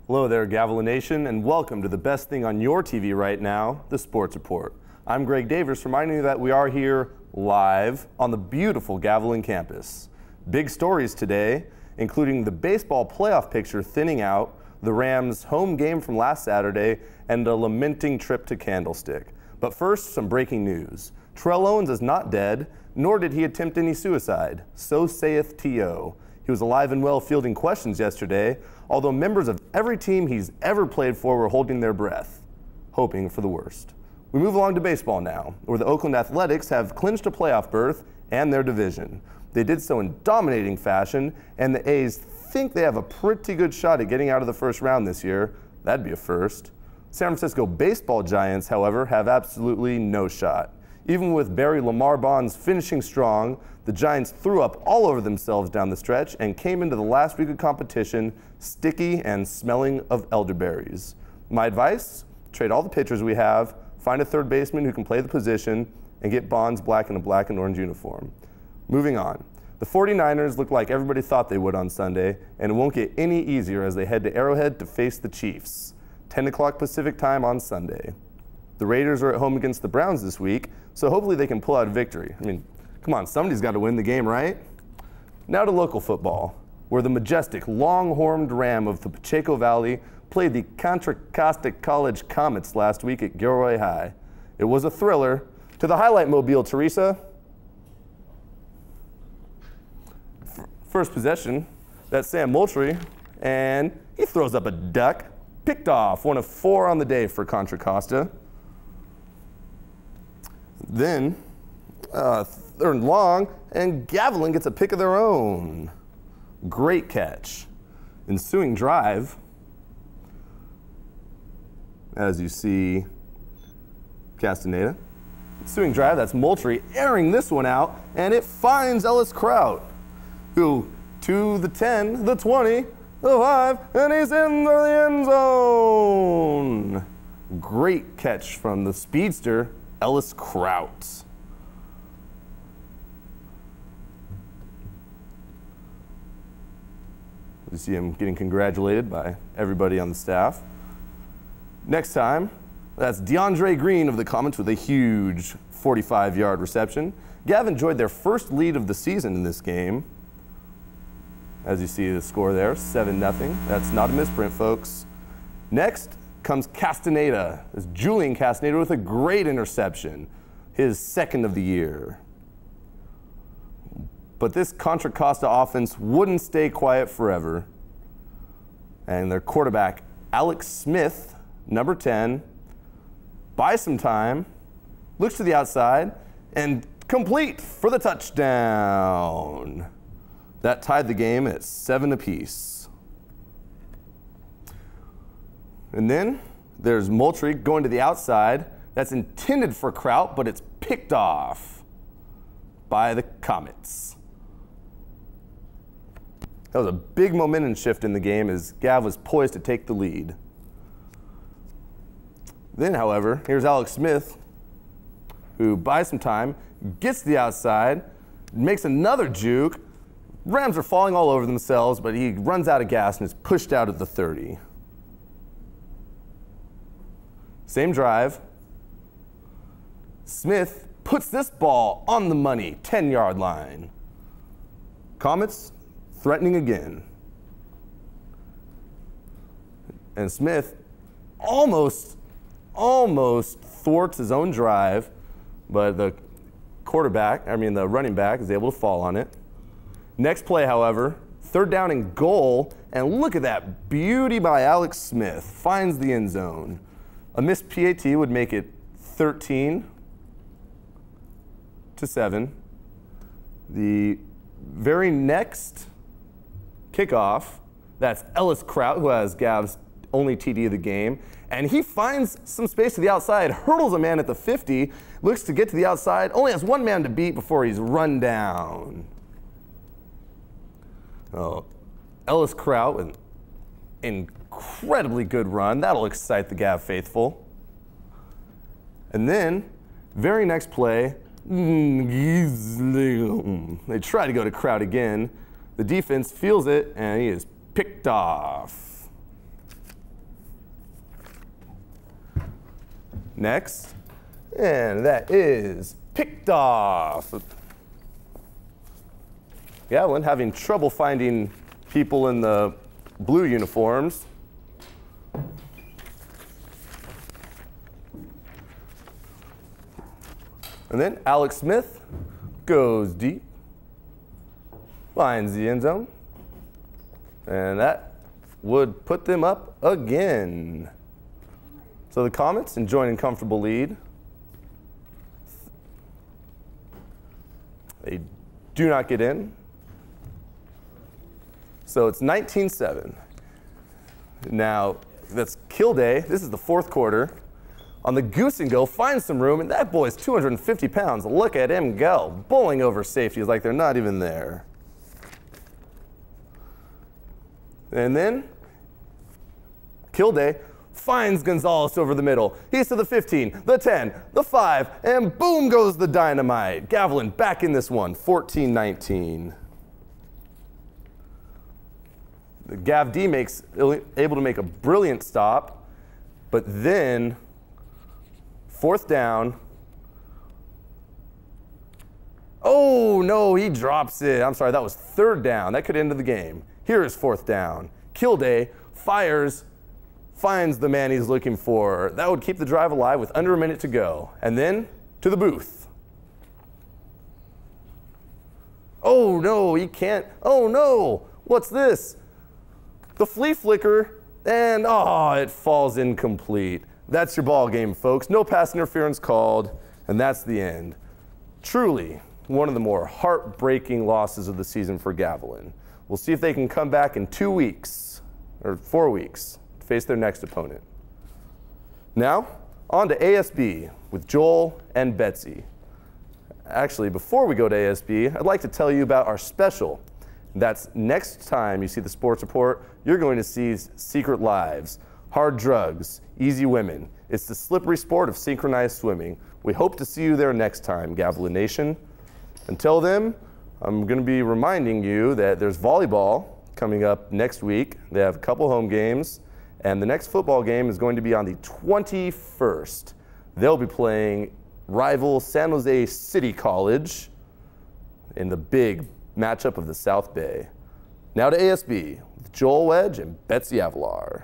Hello there, Gavilan Nation, and welcome to the best thing on your TV right now, the Sports Report. I'm Greg Davis, reminding you that we are here live on the beautiful Gavilan campus. Big stories today, including the baseball playoff picture thinning out, the Rams' home game from last Saturday, and a lamenting trip to Candlestick. But first, some breaking news. Terrell Owens is not dead, nor did he attempt any suicide. So saith T.O. He was alive and well fielding questions yesterday, although members of every team he's ever played for were holding their breath, hoping for the worst. We move along to baseball now, where the Oakland Athletics have clinched a playoff berth and their division. They did so in dominating fashion, and the A's think they have a pretty good shot at getting out of the first round this year. That'd be a first. San Francisco baseball giants, however, have absolutely no shot. Even with Barry Lamar Bonds finishing strong, the Giants threw up all over themselves down the stretch and came into the last week of competition sticky and smelling of elderberries. My advice, trade all the pitchers we have, find a third baseman who can play the position, and get Bonds back in a black and orange uniform. Moving on. The 49ers look like everybody thought they would on Sunday, and it won't get any easier as they head to Arrowhead to face the Chiefs. 10 o'clock Pacific time on Sunday. The Raiders are at home against the Browns this week, so hopefully they can pull out a victory. I mean, come on, somebody's got to win the game, right? Now to local football, where the majestic, long-horned Ram of the Pacheco Valley played the Contra Costa College Comets last week at Gilroy High. It was a thriller. To the highlight mobile, Teresa. First possession, that's Sam Moultrie, and he throws up a duck. Picked off, one of 4 on the day for Contra Costa. Then, third and long, and Gavilan gets a pick of their own. Great catch. Ensuing drive, as you see, Castaneda. Ensuing drive, that's Moultrie airing this one out, and it finds Ellis Kraut, who, to the 10, the 20, the 5, and he's in the end zone. Great catch from the speedster, Ellis Kraut. You see him getting congratulated by everybody on the staff. Next time, that's DeAndre Green of the Comets with a huge 45-yard reception. Gav enjoyed their first lead of the season in this game. As you see the score there, 7-0. That's not a misprint, folks. Next comes Castaneda. It's Julian Castaneda with a great interception, his second of the year. But this Contra Costa offense wouldn't stay quiet forever. And their quarterback, Alex Smith, number 10, buys some time, looks to the outside, and complete for the touchdown. That tied the game at 7 apiece. And then there's Moultrie going to the outside. That's intended for Kraut, but it's picked off by the Comets. That was a big momentum shift in the game as Gav was poised to take the lead. Then, however, here's Alex Smith, who buys some time, gets to the outside, makes another juke. Rams are falling all over themselves, but he runs out of gas and is pushed out at the 30. Same drive. Smith puts this ball on the money, 10-yard line. Comets threatening again. And Smith almost thwarts his own drive, but the running back is able to fall on it. Next play, however, third down and goal, and look at that beauty by Alex Smith. Finds the end zone. A missed PAT would make it 13-7. The very next kickoff, that's Ellis Kraut, who has Gav's only TD of the game, and he finds some space to the outside, hurdles a man at the 50, looks to get to the outside, only has one man to beat before he's run down. Oh, Ellis Kraut with an incredibly good run. That'll excite the Gav faithful. And then, very next play, they try to go to Kraut again. The defense feels it, and he is picked off. Next, and that is picked off. Gavilan having trouble finding people in the blue uniforms. And then Alex Smith goes deep, finds the end zone, and that would put them up again. So the Comets enjoying a comfortable lead. They do not get in. So it's 19-7. Now, that's kill day. This is the fourth quarter. On the goose and go, finds some room, and that boy's 250 pounds. Look at him go, bowling over safeties like they're not even there. And then, kill day, finds Gonzalez over the middle. He's to the 15, the 10, the 5, and boom goes the dynamite. Gavilan back in this one, 14-19. The Gav D able to make a brilliant stop, but then fourth down. Oh no, he drops it. I'm sorry, that was third down. That could end the game. Here is fourth down. Kilday fires, finds the man he's looking for. That would keep the drive alive with under a minute to go. And then to the booth. Oh no, he can't. Oh no, what's this? The flea flicker, and it falls incomplete. That's your ball game, folks. No pass interference called, and that's the end. Truly, one of the more heartbreaking losses of the season for Gavilan. We'll see if they can come back in 2 weeks, or 4 weeks, to face their next opponent. Now, on to ASB with Joel and Betsy. Actually, before we go to ASB, I'd like to tell you about our special. That's next time you see the Sports Report, you're going to see Secret Lives, Hard Drugs, Easy Women. It's the slippery sport of synchronized swimming. We hope to see you there next time, Gavilan Nation. Until then, I'm going to be reminding you that there's volleyball coming up next week. They have a couple home games, and the next football game is going to be on the 21st. They'll be playing rival San Jose City College in the big matchup of the South Bay. Now to ASB with Joel Wedge and Betsy Avalar.